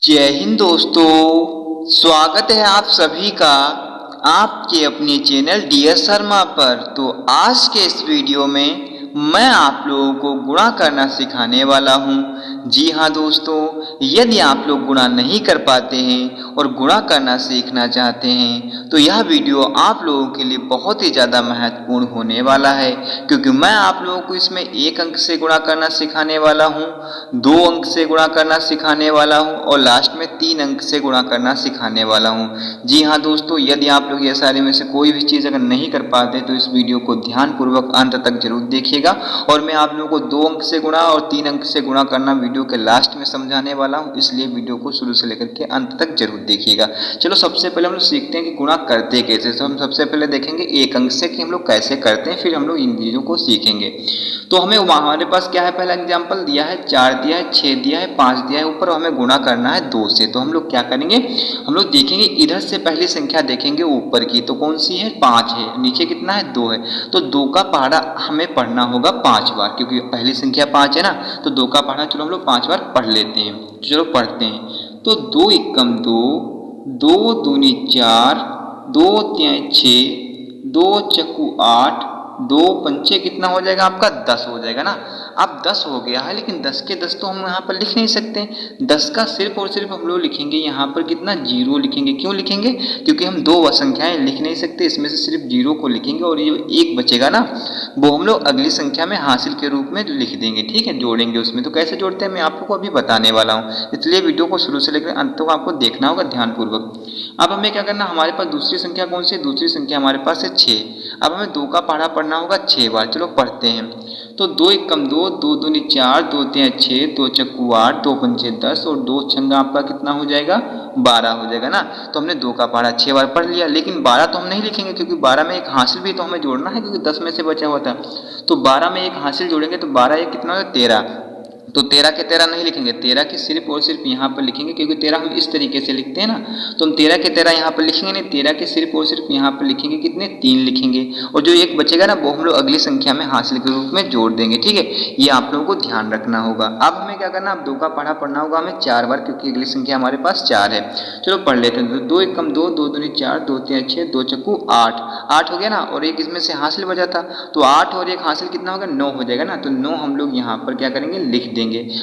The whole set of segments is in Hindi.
जय हिंद दोस्तों, स्वागत है आप सभी का आपके अपने चैनल डीएस शर्मा पर। तो आज के इस वीडियो में मैं आप लोगों को गुणा करना सिखाने वाला हूं। जी हाँ दोस्तों, यदि आप लोग गुणा नहीं कर पाते हैं और गुणा करना सीखना चाहते हैं तो यह वीडियो आप लोगों के लिए बहुत ही ज़्यादा महत्वपूर्ण होने वाला है, क्योंकि मैं आप लोगों को इसमें 1 अंक से गुणा करना सिखाने वाला हूँ, 2 अंक से गुणा करना सिखाने वाला हूँ और लास्ट में 3 अंक से गुणा करना सिखाने वाला हूँ। जी हाँ दोस्तों, यदि आप लोग ये सारे में से कोई भी चीज़ अगर नहीं कर पाते तो इस वीडियो को ध्यानपूर्वक अंत तक जरूर देखिएगा और मैं आप लोगों को 2 अंक से गुणा और 3 अंक से गुणा करना वीडियो के लास्ट में समझाने वाला हूँ, इसलिए वीडियो को शुरू से लेकर के अंत तक जरूर देखिएगा। चलो सबसे पहले हम लोग सीखते हैं कि गुणा करते कैसे। तो हम सबसे पहले देखेंगे 1 अंक से कि हम लोग कैसे करते हैं, फिर हम लोग इन चीज़ों को सीखेंगे। तो हमें हमारे पास क्या है, पहला एग्जाम्पल दिया है 4 दिया है, 6 दिया है, 5 दिया है ऊपर, हमें गुणा करना है 2 से। तो हम लोग क्या करेंगे, हम लोग देखेंगे इधर से पहली संख्या देखेंगे ऊपर की, तो कौन सी है, 5 है, नीचे कितना है, 2 है। तो 2 का पहाड़ा हमें पढ़ना होगा 5 बार, क्योंकि पहली संख्या 5 है ना, तो 2 का पहाड़ा चलो हम लोग 5 बार पढ़ लेते हैं। चलो पढ़ते हैं। तो 2 एकम 2, 2 दूनी 4, 2 तिहाई 6, 2 चक्कू 8, 2 पंचे कितना हो जाएगा आपका, 10 हो जाएगा ना। अब 10 हो गया है, लेकिन 10 के 10 तो हम यहाँ पर लिख नहीं सकते। 10 का सिर्फ और सिर्फ हम लोग लिखेंगे यहाँ पर कितना, 0 लिखेंगे। क्यों लिखेंगे, क्योंकि हम 2 संख्याएं लिख नहीं सकते, इसमें से सिर्फ 0 को लिखेंगे और ये 1 बचेगा ना, वो हम लोग अगली संख्या में हासिल के रूप में लिख देंगे। ठीक है, जोड़ेंगे उसमें। तो कैसे जोड़ते हैं मैं आप लोग को अभी बताने वाला हूँ, इसलिए वीडियो को शुरू से लेकर अंत तक आपको देखना होगा ध्यानपूर्वक। अब हमें क्या करना, हमारे पास दूसरी संख्या कौन सी है, दूसरी संख्या हमारे पास है 6। अब हमें 2 का पहाड़ा पढ़ना होगा 6 बार। चलो पढ़ते हैं। तो 2 एकम 2, 2 दूनी 4, 2 तिहाई 6, 2 चक्कू 8, 2 पंचे 10 और 2 छंगा आपका कितना हो जाएगा, 12 हो जाएगा ना। तो हमने 2 का पहाड़ा 6 बार पढ़ लिया, लेकिन 12 तो हम नहीं लिखेंगे, क्योंकि 12 में एक हासिल भी तो हमें जोड़ना है, क्योंकि 10 में से बचा हुआ था। तो 12 में एक हासिल जोड़ेंगे तो 12 एक कितना होगा, 13। तो 13 के 13 नहीं लिखेंगे, 13 की सिर्फ और सिर्फ यहाँ पर लिखेंगे, क्योंकि 13 हम इस तरीके से लिखते हैं ना, तो हम 13 के 13 यहाँ पर लिखेंगे नहीं, 13 के सिर्फ और सिर्फ यहाँ पर लिखेंगे कितने, 3 लिखेंगे। और जो एक बचेगा ना, वो हम लोग अगली संख्या में हासिल के रूप में जोड़ देंगे। ठीक है, ये आप लोगों को ध्यान रखना होगा। अब हमें क्या करना, अब 2 का पहाड़ा पढ़ना होगा हमें 4 बार, क्योंकि अगली संख्या हमारे पास 4 है। चलो पढ़ लेते हैं। 2 एकम 2, 2 दूनी 4, 2 तिहाई 6, 2 चक्कू 8, 8 हो गया ना, और एक इसमें से हासिल बचा था, तो 8 और एक हासिल कितना होगा, 9 हो जाएगा ना। तो 9 हम लोग यहाँ पर क्या करेंगे, लिख देंगे।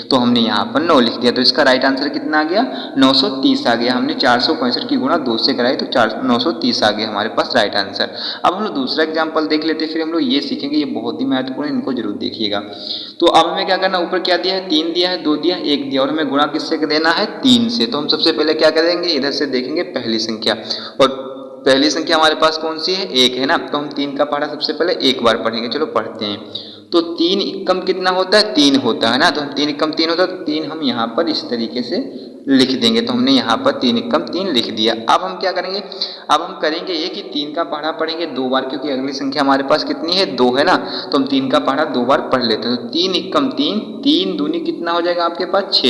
तो हमने यहाँ पर 9 लिख दिया, तो इसका राइट आंसर कितना आ गया, 930 आ गया। हमने 465 की गुणा 2 से कराई तो 930 आ गया हमारे पास राइट आंसर। अब हम लोग दूसरा एग्जाम्पल देख लेते हैं, फिर हम लोग ये सीखेंगे, ये बहुत ही महत्वपूर्ण है, इनको जरूर देखिएगा। तो अब हमें क्या करना, ऊपर क्या दिया है, 3 दिया है, 2 दिया है, 1 दिया, और हमें गुणा किससे देना है, 3 से। तो हम सबसे पहले क्या करेंगे, इधर से देखेंगे पहली संख्या, और पहली संख्या हमारे पास कौन सी है, 1 है ना। तो हम 3 का पहाड़ा सबसे पहले 1 बार पढ़ेंगे। चलो पढ़ते हैं। तो 3 एकम कितना होता है, 3 होता है ना। तो हम 3 एकम 3 होता है, तो 3 हम यहाँ पर इस तरीके से लिख देंगे। तो हमने यहाँ पर 3 एकम 3 लिख दिया। अब हम क्या करेंगे, अब हम करेंगे ये कि 3 का पहाड़ा पढ़ेंगे 2 बार, क्योंकि अगली संख्या हमारे पास कितनी है, 2 है ना। तो हम 3 का पहाड़ा 2 बार पढ़ लेते हैं। तो 3 एकम 3, 3 दूनी कितना हो जाएगा आपके पास,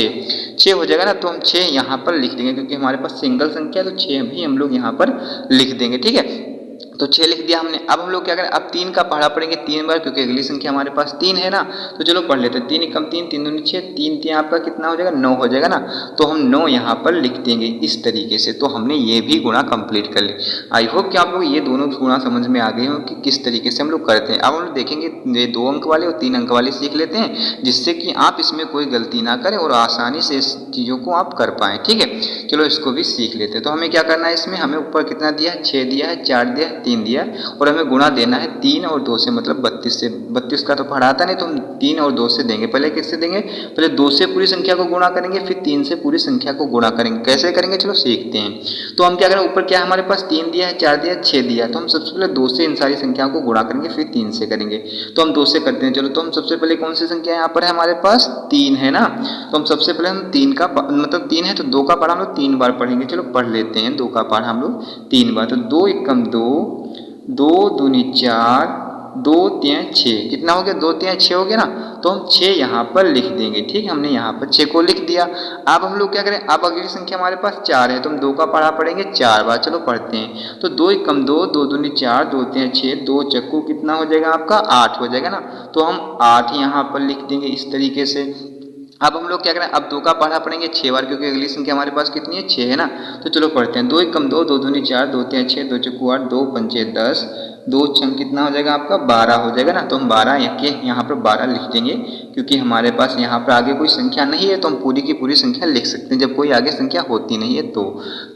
6 हो जाएगा ना। तो हम 6 यहाँ पर लिख देंगे, क्योंकि हमारे पास सिंगल संख्या है, तो 6 भी हम लोग यहाँ पर लिख देंगे। ठीक है, तो 6 लिख दिया हमने। अब हम लोग क्या करें, अब 3 का पहाड़ा पढ़ेंगे 3 बार, क्योंकि अगली संख्या हमारे पास 3 है ना। तो चलो पढ़ लेते हैं। 3 एकम 3, 3 दूनी 6, 3 3 आपका कितना हो जाएगा, 9 हो जाएगा ना। तो हम 9 यहाँ पर लिख देंगे इस तरीके से। तो हमने ये भी गुणा कंप्लीट कर ली। आई होप कि आप लोग ये दोनों गुणा समझ में आ गए हो कि किस तरीके से हम लोग करते हैं। अब हम लोग देखेंगे ये 2 अंक वाले और 3 अंक वाले सीख लेते हैं, जिससे कि आप इसमें कोई गलती ना करें और आसानी से इस चीज़ों को आप कर पाएँ। ठीक है, चलो इसको भी सीख लेते हैं। तो हमें क्या करना है, इसमें हमें ऊपर कितना दिया है, 6 दिया है, 4 दिया है, 3 दिया है, और हमें गुणा देना है 3 और 2 से, मतलब 32 से। 32 का तो पढ़ा आता नहीं, तो हम 3 और 2 से देंगे। पहले किससे देंगे, पहले 2 से पूरी संख्या को गुणा करेंगे, फिर 3 से पूरी संख्या को गुणा करेंगे। कैसे करेंगे चलो सीखते हैं। तो हम क्या करें, ऊपर क्या हमारे पास 3 दिया है, 4 दिया है, 6 दिया है। तो हम सबसे पहले 2 से इन सारी संख्याओं को गुणा करेंगे, फिर 3 से करेंगे। तो हम 2 से करते हैं। चलो, तो हम सबसे पहले कौन सी संख्या यहाँ पर है हमारे पास, 3 है ना। तो हम सबसे पहले हम 3 का मतलब 3 है, तो 2 का पढ़ा हम लोग 3 बार पढ़ेंगे। चलो पढ़ लेते हैं, 2 का पढ़ा हम लोग 3 बार। तो 2 एकम 2, 2 दूनी 4, 2 तिहाई 6, कितना हो गया, 2 तिहाई 6 हो गया ना। तो हम 6 यहाँ पर लिख देंगे। ठीक है, हमने यहाँ पर 6 को लिख दिया। अब हम लोग क्या करें, अब अगली संख्या हमारे पास 4 है, तो हम 2 का पढ़ा पढ़ेंगे 4 बार। चलो पढ़ते हैं। तो 2 एकम 2, 2 दूनी 4, 2 तिहाई 6, 2 चक्कू कितना हो जाएगा आपका, 8 हो जाएगा ना। तो हम 8 यहाँ पर लिख देंगे इस तरीके से। अब हम लोग क्या करें, अब 2 का पढ़ा पढ़ेंगे 6 बार, क्योंकि अगली संख्या हमारे पास कितनी है, 6 है ना। तो चलो पढ़ते हैं। 2 एकम 2, 2 दूनी 4, 2 तिया 6, 2 चौको 8, 2 पंचे 10, 2 छंग कितना हो जाएगा आपका 12 हो जाएगा ना। तो हम 12 यहाँ पर 12 लिख देंगे, क्योंकि हमारे पास यहाँ पर आगे कोई संख्या नहीं है, तो हम पूरी की पूरी संख्या लिख सकते हैं जब कोई आगे संख्या होती नहीं है तो।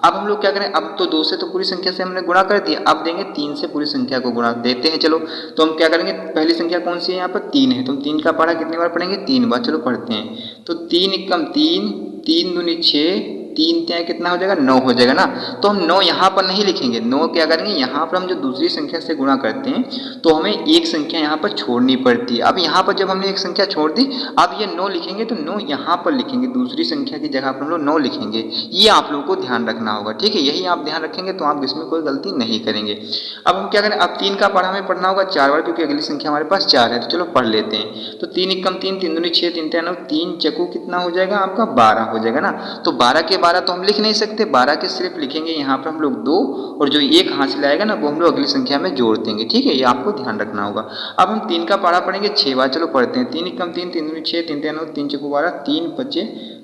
अब हम लोग क्या करें, अब तो 2 से तो पूरी संख्या से हमने गुणा कर दिया, अब देंगे 3 से पूरी संख्या को गुणा देते हैं। चलो तो हम क्या करेंगे, पहली संख्या कौन सी है, यहाँ पर 3 है, तो हम 3 का पढ़ा कितनी बार पढ़ेंगे, 3 बार। चलो पढ़ते हैं। तो 3 एकम 3, 3 दूनी 6, 3 तिया कितना हो जाएगा 9 हो जाएगा ना। तो हम 9 यहाँ पर नहीं लिखेंगे, 9 क्या करेंगे, यहाँ पर हम जो दूसरी संख्या से गुणा करते हैं तो हमें एक संख्या यहाँ पर छोड़नी पड़ती है। अब यहाँ पर जब हमने एक संख्या छोड़ दी, अब ये 9 लिखेंगे तो 9 यहाँ पर लिखेंगे, दूसरी संख्या की जगह पर हम लोग 9 लिखेंगे। ये आप लोगों को ध्यान रखना होगा, ठीक है। यही आप ध्यान रखेंगे तो आप इसमें कोई गलती नहीं करेंगे। अब हम क्या करें, अब 3 का पढ़ा हमें पढ़ना होगा 4 बार, क्योंकि अगली संख्या हमारे पास 4 है। तो चलो पढ़ लेते हैं। तो 3 एकम 3, 3 दूनी 6, 3 तिया 9, 3 चक्कू कितना हो जाएगा आपका 12 हो जाएगा ना। तो 12 के 12 तो हम लिख नहीं सकते, 12 के सिर्फ लिखेंगे यहाँ पर हम लोग 2, और जो एक हासिल आएगा ना वो हम लोग अगली संख्या में जोड़ देंगे, ठीक है। ये आपको ध्यान रखना होगा। अब हम 3 का पढ़ा पढ़ेंगे 6 बार। चलो पढ़ते हैं। 3 एकम 3, 3 दूनी 6, 3 तिया 9, 3 चक्कू 12, 3 पचे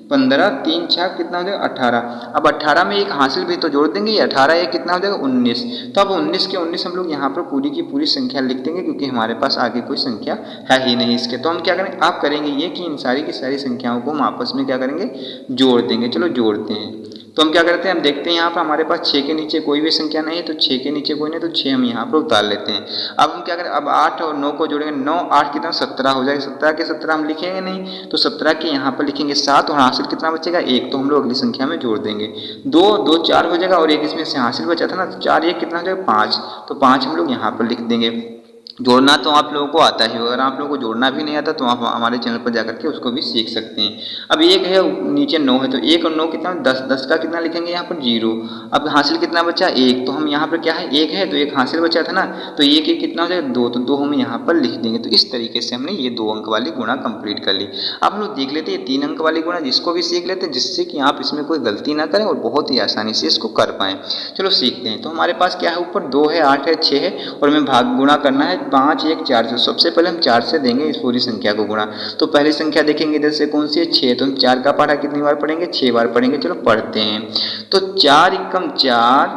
15, 3 छः कितना हो जाएगा 18। अब 18 में एक हासिल भी तो जोड़ देंगे, 18 ये कितना हो जाएगा 19। तो अब 19 के 19 हम लोग यहाँ पर पूरी की पूरी संख्या लिख देंगे, क्योंकि हमारे पास आगे कोई संख्या है ही नहीं इसके। तो हम क्या करें, आप करेंगे ये कि इन सारी की सारी संख्याओं को हम आपस में क्या करेंगे, जोड़ देंगे। चलो जोड़ते हैं। तो हम क्या करते हैं, हम देखते हैं यहाँ पर हमारे पास 6 के नीचे कोई भी संख्या नहीं है, तो 6 के नीचे कोई नहीं, तो 6 हम यहाँ पर उतार लेते हैं। अब हम क्या करें, अब 8 और 9 को जोड़ेंगे, 9 8 कितना 17 हो जाएगा। 17 के 17 हम लिखेंगे नहीं, तो 17 के यहाँ पर लिखेंगे 7, और हासिल कितना बचेगा 1, तो हम लोग अगली संख्या में जोड़ देंगे। 2 2 4 हो जाएगा, और एक इसमें से हासिल बचा था ना, तो 4 1 कितना हो जाएगा 5, तो 5 हम लोग यहाँ पर लिख देंगे। जोड़ना तो आप लोगों को आता ही होगा, अगर आप लोगों को जोड़ना भी नहीं आता तो आप हमारे चैनल पर जाकर के उसको भी सीख सकते हैं। अब 1 है नीचे 9 है, तो 1 और 9 कितना 10, 10 का कितना लिखेंगे यहाँ पर 0। अब हासिल कितना बचा 1, तो हम यहाँ पर क्या है 1 है, तो एक हासिल बचा था ना, तो 1 1 कितना हो जाएगा 2, तो 2 हम यहाँ पर लिख देंगे। तो इस तरीके से हमने ये 2 अंक वाली गुणा कंप्लीट कर ली। अब हम लोग देख लेते हैं 3 अंक वाली गुणा, जिसको भी सीख लेते हैं, जिससे कि आप इसमें कोई गलती ना करें और बहुत ही आसानी से इसको कर पाएँ। चलो सीखते हैं। तो हमारे पास क्या है, ऊपर 2 है, 8 है, 6 है, और हमें भाग गुणा करना है 5 1 4 से। सबसे पहले हम 4 से देंगे इस पूरी संख्या को गुणा। तो पहली संख्या देखेंगे इधर से कौन सी है 6, तो हम 4 का पढ़ा कितनी बार पढ़ेंगे 6 बार पढ़ेंगे। चलो पढ़ते हैं। तो 4 एकम 4,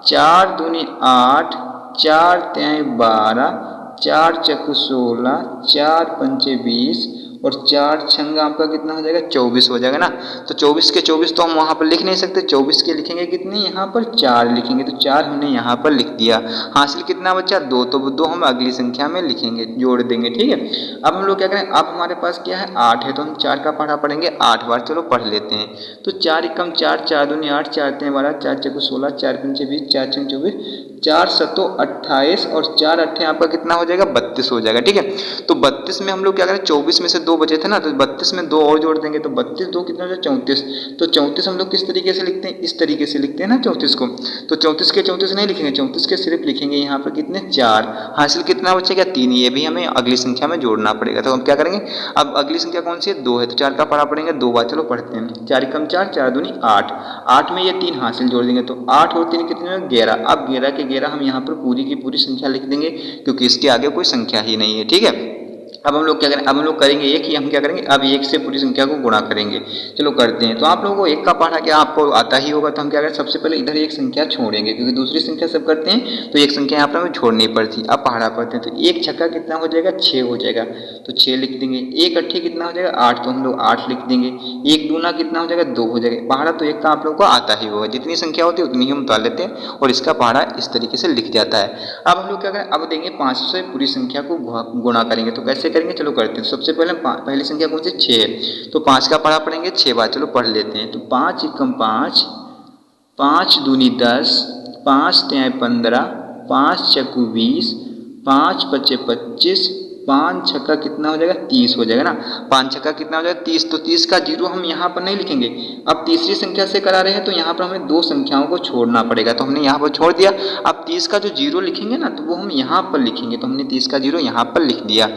4 दूनी 8, 4 तिहाई 12, 4 चक्कू 16, 4 पंचे 20, और 4 छंगा आपका कितना हो जाएगा 24 हो जाएगा ना। तो 24 के 24 तो हम वहाँ पर लिख नहीं सकते, 24 के लिखेंगे कितने यहाँ पर 4 लिखेंगे, तो 4 हमने यहाँ पर लिख दिया। हासिल कितना बचा 2, तो 2 हम अगली संख्या में लिखेंगे, जोड़ देंगे, ठीक है। अब हम लोग क्या करें, अब हमारे पास क्या है 8 है, तो हम 4 का पढ़ा पढ़ेंगे 8 बार। चलो पढ़ लेते हैं। तो 4 एकम 4, 4 दूनी 8, 4 तिहाई 12, 4 चक्कू 16, 4 पंचे 20, 4 छंग 24, 4 सतो 28, और 4 अट्ठे आपका कितना हो जाएगा 32 हो जाएगा, ठीक है। तो 32 में हम लोग क्या करें, 24 में से 2 बचे थे ना, तो 32 में 2 और जोड़ देंगे, तो 32 2 कितना हो जाएगा 34। तो 34 हम लोग किस तरीके से लिखते हैं, इस तरीके से लिखते हैं ना 34 को। तो 34 के 34 नहीं लिखेंगे, 34 के सिर्फ लिखेंगे यहाँ पर कितने 4। हासिल कितना बचेगा 3, ये भी हमें अगली संख्या में जोड़ना पड़ेगा। तो हम क्या करेंगे, अब अगली संख्या कौन सी है 2 है, तो 4 का पढ़ा पढ़ेंगे 2 बार। चलो पढ़ते हैं। 4 एकम 4, 4 दूनी 8, 8 में ये 3 हासिल जोड़ देंगे, तो 8 और 3 कितने में 11। अब 11 के 11 हम यहाँ पर पूरी की पूरी संख्या लिख देंगे, क्योंकि इसके आगे कोई संख्या ही नहीं है, ठीक है। अब हम लोग क्या करें, अब हम लोग करेंगे ये कि हम क्या करेंगे, अब 1 से पूरी संख्या को गुणा करेंगे। चलो करते हैं। तो आप लोगों को 1 का पढ़ा क्या आपको आता ही होगा, तो हम क्या करें, सबसे पहले इधर एक संख्या छोड़ेंगे, क्योंकि दूसरी संख्या सब करते हैं तो एक संख्या यहाँ पर हमें छोड़नी पड़ती। अब पढ़ा पढ़ते हैं। तो 1 छक्का कितना हो जाएगा 6 हो जाएगा, तो 6 लिख देंगे। 1 अट्ठे कितना हो जाएगा 8, तो हम लोग 8 लिख देंगे। 1 दूना कितना हो जाएगा 2 हो जाएगा। पहाड़ा तो 1 का आप लोग को आता ही होगा, जितनी संख्या होती है उतनी ही हम उतार लेते हैं, और इसका पहाड़ा इस तरीके से लिख जाता है। अब हम लोग क्या करें, अब देंगे 5 से पूरी संख्या को गुणा करेंगे। तो कैसे करेंगे, चलो करते हैं। सबसे पहले पहली संख्या कौन सी 6 है, तो 5 का पढ़ा पढ़ेंगे 6 बार। चलो पढ़ लेते हैं। तो 5 एकम 5, 5 दूनी 10, 5 तिहाई 15, 5 चक्कू 20, 5 पचे 25, 5 छक्का कितना हो जाएगा 30 हो जाएगा ना। 5 छक्का कितना हो जाएगा 30, तो 30 का 0 हम यहाँ पर नहीं लिखेंगे। अब तीसरी संख्या से करा रहे हैं, तो यहाँ पर हमें 2 संख्याओं को छोड़ना पड़ेगा, तो हमने यहाँ पर छोड़ दिया। अब 30 का जो 0 लिखेंगे ना, तो वो हम यहाँ पर लिखेंगे, तो हमने 30 का 0 यहाँ पर लिख दिया।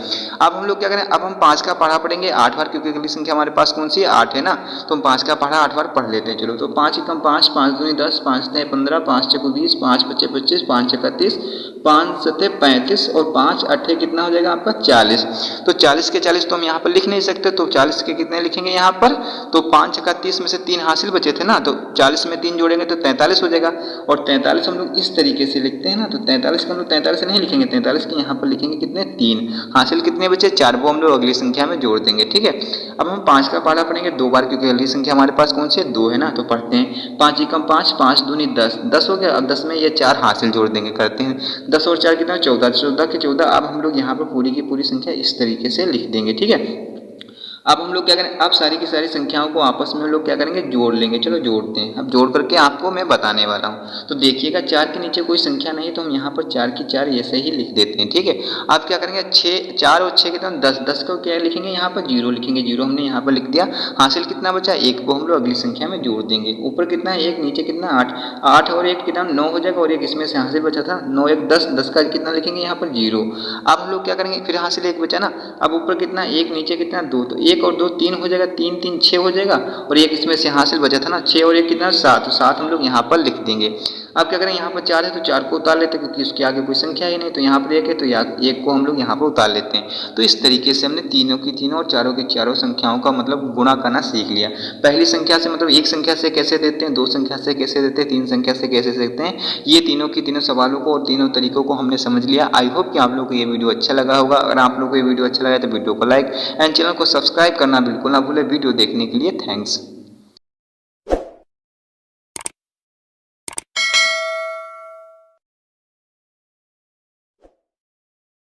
अब हम लोग क्या करें, अब हम 5 का पढ़ा पढ़ेंगे 8 बार, क्योंकि अगली संख्या हमारे पास कौन सी है 8 है ना, तो हम 5 का पढ़ा 8 बार पढ़ लेते हैं। चलो, तो 5 एकम 5, 5 दूनी 10, 5 तिहाई 15, 5 चक्कू 20, 5 पचे 25, 5 छक्का 30, 5 सते 35 और 5 अट्ठे कितना हो जाएगा आपका 40। तो 40 के 40 तो हम यहाँ पर लिख नहीं सकते, तो 40 के कितने लिखेंगे यहाँ पर, तो 5 का 30 में से 3 हासिल बचे थे ना, तो 40 में 3 जोड़ेंगे तो 43 हो जाएगा। और 43 हम लोग इस तरीके से लिखते हैं ना, तो 43 को हम लोग 43 से नहीं लिखेंगे, 43 के यहाँ पर लिखेंगे कितने 3, हासिल कितने बचे 4, वो हम लोग अगली संख्या में जोड़ देंगे। ठीक है, अब हम 5 का पहाड़ा पढ़ेंगे 2 बार, क्योंकि अगली संख्या हमारे पास कौन सी है 2 है ना, तो पढ़ते हैं 5 एकम 5, 5 दूनी 10, 10 हो गया। अब 10 में ये 4 हासिल जोड़ देंगे, करते हैं 10 और 4 कितना 14, 14 के 14। अब हम लोग यहाँ पर पूरी की पूरी संख्या इस तरीके से लिख देंगे। ठीक है, अब हम लोग क्या करें, अब सारी की सारी संख्याओं को आपस में हम लोग क्या करेंगे जोड़ लेंगे। चलो जोड़ते हैं, अब जोड़ करके आपको मैं बताने वाला हूँ। तो देखिएगा 4 के नीचे कोई संख्या नहीं, तो हम यहाँ पर 4 की 4 ऐसे ही लिख देते हैं। ठीक है, आप क्या करेंगे 4 और 6 कितना 10, 10 को क्या लिखेंगे यहाँ पर 0 लिखेंगे, 0 हमने यहाँ पर लिख दिया। हासिल कितना बचा 1, को हम लोग अगली संख्या में जोड़ देंगे। ऊपर कितना है 1, नीचे कितना 8, 8 और 1 कितना 9 हो जाएगा, और एक इसमें से हासिल बचा था 9 1 10, 10 का कितना लिखेंगे यहाँ पर 0। अब हम लोग क्या करेंगे, फिर हासिल 1 बचा ना, अब ऊपर कितना 1 नीचे कितना 2, तो 1 और 2 3 हो जाएगा, 3 3 6 हो जाएगा, और एक इसमें से हासिल बचा था ना 6 और 1 कितना 7, तो 7 हम लोग यहाँ पर लिख देंगे। अब क्या करें, यहाँ पर 4 है तो 4 को उतार लेते हैं, क्योंकि उसके आगे कोई संख्या ही नहीं, तो यहाँ पर 1 है तो 1 को हम लोग यहाँ पर उतार लेते हैं। तो इस तरीके से हमने तीनों की तीनों और चारों की चारों संख्याओं का मतलब गुणा करना सीख लिया। पहली संख्या से मतलब एक संख्या से कैसे देते हैं, 2 संख्या से कैसे देते हैं, 3 संख्या से कैसे देते हैं, ये तीनों की तीनों सवालों को और तीनों तरीकों को हमने समझ लिया। आई होप कि आप लोगों को ये वीडियो अच्छा लगा होगा। अगर आप लोगों को ये वीडियो अच्छा लगा तो वीडियो को लाइक एंड चैनल को सब्सक्राइब करना बिल्कुल ना भूलें। वीडियो देखने के लिए थैंक्स।